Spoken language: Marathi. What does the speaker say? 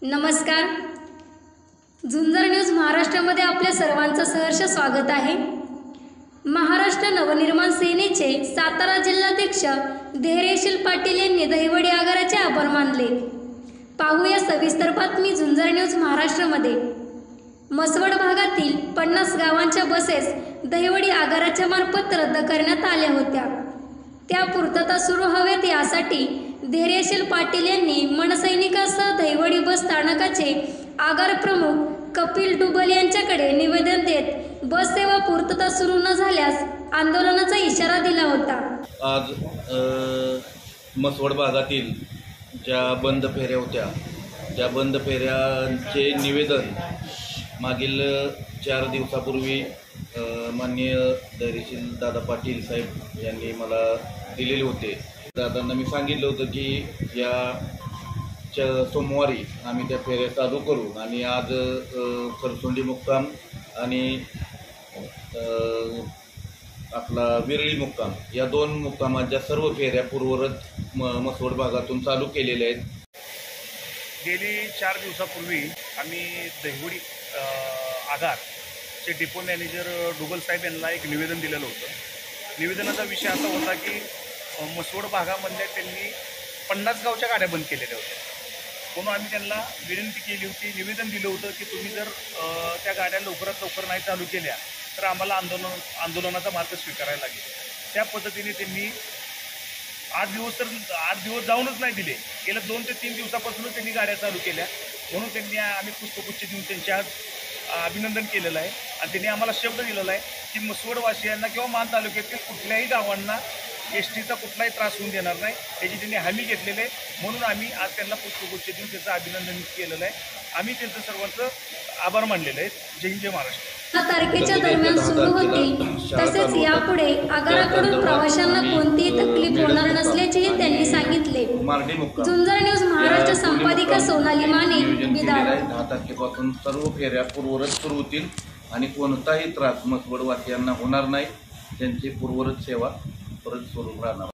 नमस्कार. झुंजार न्यूज महाराष्ट्रामध्ये आपल्या सर्वांचं सहर्ष स्वागत आहे. महाराष्ट्र नवनिर्माण सेनेचे सातारा जिल्हाध्यक्ष धैर्यशील पाटील यांनी दहिवडी आगाराचे आभार मानले. पाहूया सविस्तर बातमी झुंजार न्यूज महाराष्ट्रामध्ये. मसवड भागातील 50 गावांच्या बसेस दहिवडी आगाराच्या मार्फत रद्द करण्यात आल्या होत्या. त्या पूर्तता सुरू हव्यात यासाठी धैर्यशील पाटील यांनी मनसैनिकासह दहिवडी बस स्थानकाचे आगार प्रमुख कपिल डुबल यांच्याकडे निवेदन देत बस सेवा पूर्तता सुरू न झाल्यास आंदोलनाचा इशारा दिला होता. आज मसवड भागातील ज्या बंद फेऱ्या होत्या त्या बंद फेऱ्यांचे निवेदन मागील 4 दिवसापूर्वी माननीय धैर्यशील दादा पाटील साहेब यांनी मला दिलेले होते. दादांना मी सांगितलं होतं की या सोमवारी आम्ही त्या फेऱ्या चालू करू आणि आज खरसुंडी मुक्काम आणि आपला विरळी मुक्काम या 2 मुक्कामाच्या सर्व फेऱ्या पूर्वरत मसवड भागातून चालू केलेल्या आहेत. गेली 4 दिवसापूर्वी आम्ही दहिवडी आगारचे डिपो मॅनेजर डुबल साहेब यांना एक निवेदन दिलेलं होतं. निवेदनाचा विषय असा होता की मसवड भागामधल्या त्यांनी 50 गावच्या गाड्या बंद केलेल्या होत्या. म्हणून आम्ही त्यांना विनंती केली होती, निवेदन दिलं होतं की तुम्ही जर त्या गाड्या लवकरात लवकर नाही चालू केल्या तर आम्हाला आंदोलनाचा मार्ग स्वीकारायला लागेल. त्या पद्धतीने त्यांनी 8 दिवस जाऊनच नाही दिले. गेल्या 2 ते 3 दिवसापासूनच त्यांनी गाड्या चालू केल्या. म्हणून त्यांनी आम्ही पुष्पगुच्छ देऊन त्यांचे आज अभिनंदन केलेलं आहे आणि त्यांनी आम्हाला शब्द दिलेला आहे की मसवडवासियांना किंवा मान तालुक्यातील कुठल्याही गावांना एसटीचा कुठलाही त्रास होऊन देणार नाही त्याची त्यांनी हमी घेतलेली आहे. म्हणून आम्ही आज त्यांना पुष्पगुच्छ देऊन त्याचं अभिनंदन केलेलं आहे. आम्ही त्यांचं सर्वांचं आभार मानलेलं आहे. जय हिंद, जय महाराष्ट्र. 10 तारखेच्या दरम्यान सुरू होतील. तसेच यापुढे आगाराकडून प्रवाशांना कोणतीही तकलीफ होणार नसल्याचेही त्यांनी सांगितले. झुंजार न्यूज महाराष्ट्र संपादिका सोनाली माने, बिदार. 10 तारखेपासून सर्व फेऱ्या पूर्वरत सुरू होतील आणि कोणताही त्रास मसवडवासियांना होणार नाही. त्यांची पूर्वरत सेवा परत सुरू राहणार.